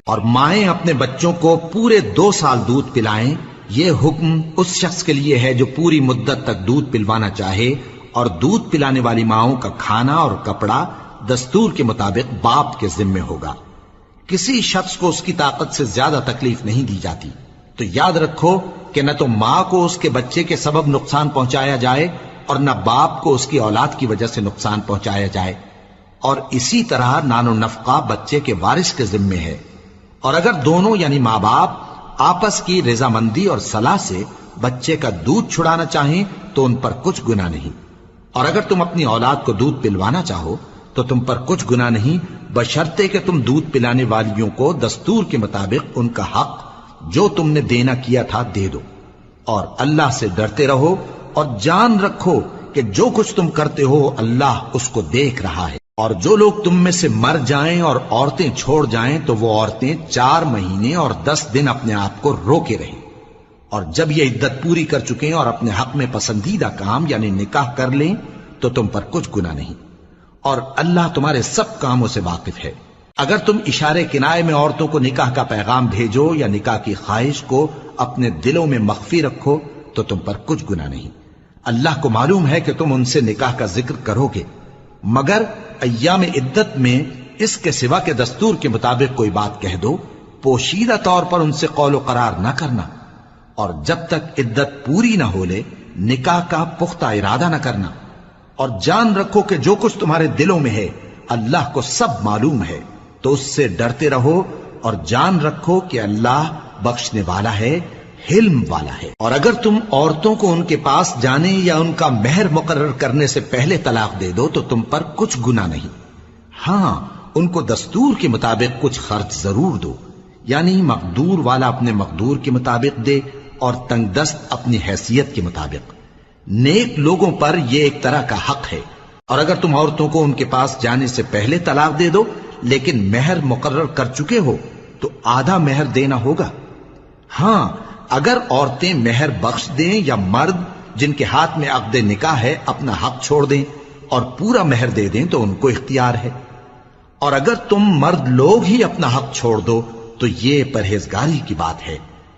اور مائیں اپنے بچوں کو پورے 2 سال دودھ پلائیں، یہ حکم اس شخص کے لیے ہے جو پوری مدت تک دودھ پلوانا چاہے، اور دودھ پلانے والی ماؤں کا کھانا اور کپڑا دستور کے مطابق باپ کے ذمے ہوگا۔ کسی شخص کو اس کی طاقت سے زیادہ تکلیف نہیں دی جاتی، تو یاد رکھو کہ نہ تو ماں کو اس کے بچے کے سبب نقصان پہنچایا جائے اور نہ باپ کو اس کی اولاد کی وجہ سے نقصان پہنچایا جائے، اور اسی طرح نان و نفقہ بچے کے وارث کے ذمے ہے۔ اور اگر دونوں یعنی ماں باپ آپس کی رضامندی اور صلاح سے بچے کا دودھ چھڑانا چاہیں تو ان پر کچھ گناہ نہیں، اور اگر تم اپنی اولاد کو دودھ پلوانا چاہو تو تم پر کچھ گناہ نہیں، بشرطے کہ تم دودھ پلانے والیوں کو دستور کے مطابق ان کا حق جو تم نے دینا کیا تھا دے دو، اور اللہ سے ڈرتے رہو اور جان رکھو کہ جو کچھ تم کرتے ہو اللہ اس کو دیکھ رہا ہے۔ اور جو لوگ تم میں سے مر جائیں اور عورتیں چھوڑ جائیں تو وہ عورتیں 4 مہینے اور 10 دن اپنے آپ کو روکے رہیں، اور جب یہ عدت پوری کر چکیں اور اپنے حق میں پسندیدہ کام یعنی نکاح کر لیں تو تم پر کچھ گناہ نہیں، اور اللہ تمہارے سب کاموں سے واقف ہے۔ اگر تم اشارے کنائے میں عورتوں کو نکاح کا پیغام بھیجو یا نکاح کی خواہش کو اپنے دلوں میں مخفی رکھو تو تم پر کچھ گناہ نہیں۔ اللہ کو معلوم ہے کہ تم ان سے نکاح کا ذکر کرو گے، مگر ایام عدت میں اس کے سوا کے دستور کے مطابق کوئی بات کہہ دو، پوشیدہ طور پر ان سے قول و قرار نہ کرنا، اور جب تک عدت پوری نہ ہو لے نکاح کا پختہ ارادہ نہ کرنا، اور جان رکھو کہ جو کچھ تمہارے دلوں میں ہے اللہ کو سب معلوم ہے، تو اس سے ڈرتے رہو اور جان رکھو کہ اللہ بخشنے والا ہے، حلم والا ہے۔ اور اگر تم عورتوں کو ان کے پاس جانے یا ان کا مہر مقرر کرنے سے پہلے طلاق دے دو تو تم پر کچھ گناہ نہیں، ہاں ان کو دستور کے مطابق کچھ خرچ ضرور دو، یعنی مقدور والا اپنے مقدور کے مطابق دے اور تنگ دست اپنی حیثیت کے مطابق۔ نیک لوگوں پر یہ ایک طرح کا حق ہے۔ اور اگر تم عورتوں کو ان کے پاس جانے سے پہلے طلاق دے دو لیکن مہر مقرر کر چکے ہو تو آدھا مہر دینا ہوگا۔ ہاں اگر عورتیں مہر بخش دیں یا مرد جن کے ہاتھ میں عقد نکاح ہے اپنا حق چھوڑ دیں اور پورا مہر دے دیں تو ان کو اختیار ہے، اور اگر تم مرد لوگ ہی اپنا حق چھوڑ دو تو یہ پرہیزگاری کی بات ہے،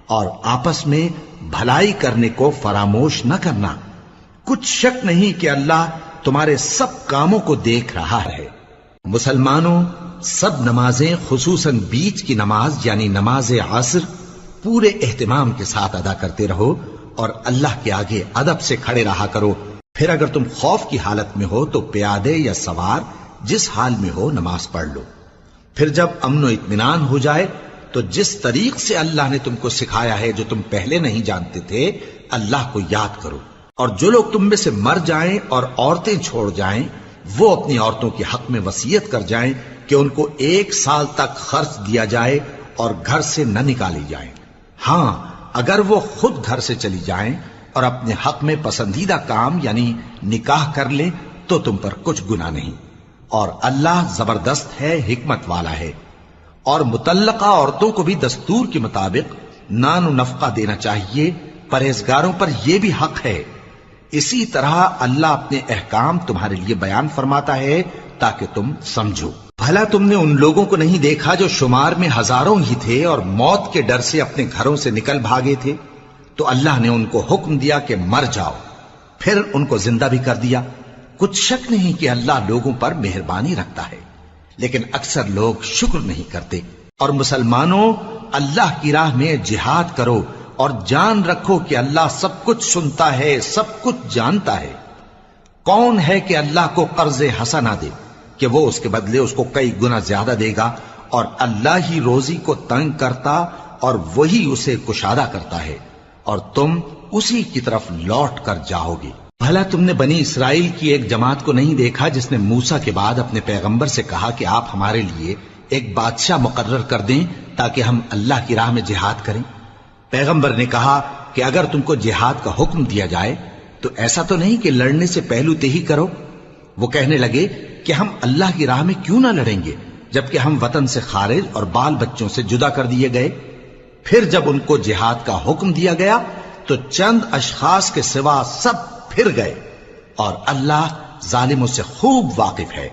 اور آپس میں بھلائی کرنے کو فراموش نہ کرنا۔ کچھ شک نہیں کہ اللہ تمہارے سب کاموں کو دیکھ رہا ہے۔ مسلمانوں، سب نمازیں خصوصاً بیچ کی نماز یعنی نماز عصر پورے اہتمام کے ساتھ ادا کرتے رہو اور اللہ کے آگے ادب سے کھڑے رہا کرو۔ پھر اگر تم خوف کی حالت میں ہو تو پیادے یا سوار جس حال میں ہو نماز پڑھ لو۔ پھر جب امن و اطمینان ہو جائے تو جس طریق سے اللہ نے تم کو سکھایا ہے جو تم پہلے نہیں جانتے تھے اللہ کو یاد کرو۔ اور جو لوگ تم میں سے مر جائیں اور عورتیں چھوڑ جائیں وہ اپنی عورتوں کے حق میں وصیت کر جائیں کہ ان کو 1 سال تک خرچ دیا جائے اور گھر سے نہ نکالی جائیں، ہاں اگر وہ خود گھر سے چلی جائیں اور اپنے حق میں پسندیدہ کام یعنی نکاح کر لیں تو تم پر کچھ گناہ نہیں، اور اللہ زبردست ہے، حکمت والا ہے۔ اور مطلقہ عورتوں کو بھی دستور کے مطابق نان و نفقہ دینا چاہیے، پرہیزگاروں پر یہ بھی حق ہے۔ اسی طرح اللہ اپنے احکام تمہارے لیے بیان فرماتا ہے تاکہ تم سمجھو۔ بھلا تم نے ان لوگوں کو نہیں دیکھا جو شمار میں ہزاروں ہی تھے اور موت کے ڈر سے اپنے گھروں سے نکل بھاگے تھے، تو اللہ نے ان کو حکم دیا کہ مر جاؤ، پھر ان کو زندہ بھی کر دیا۔ کچھ شک نہیں کہ اللہ لوگوں پر مہربانی رکھتا ہے، لیکن اکثر لوگ شکر نہیں کرتے۔ اور مسلمانوں، اللہ کی راہ میں جہاد کرو اور جان رکھو کہ اللہ سب کچھ سنتا ہے، سب کچھ جانتا ہے۔ کون ہے کہ اللہ کو قرض حسنہ دے کہ وہ اس کے بدلے اس کو کئی گنا زیادہ دے گا، اور اللہ ہی روزی کو تنگ کرتا اور وہی اسے کشادہ کرتا ہے، اور تم اسی کی طرف لوٹ کر جاؤ گے۔ بھلا تم نے بنی اسرائیل کی ایک جماعت کو نہیں دیکھا جس نے موسیٰ کے بعد اپنے پیغمبر سے کہا کہ آپ ہمارے لیے ایک بادشاہ مقرر کر دیں تاکہ ہم اللہ کی راہ میں جہاد کریں؟ پیغمبر نے کہا کہ اگر تم کو جہاد کا حکم دیا جائے تو ایسا تو نہیں کہ لڑنے سے پہلو تہی کرو۔ وہ کہنے لگے کہ ہم اللہ کی راہ میں کیوں نہ لڑیں گے جبکہ ہم وطن سے خارج اور بال بچوں سے جدا کر دیے گئے۔ پھر جب ان کو جہاد کا حکم دیا گیا تو چند اشخاص کے سوا سب پھر گئے، اور اللہ ظالموں سے خوب واقف ہے۔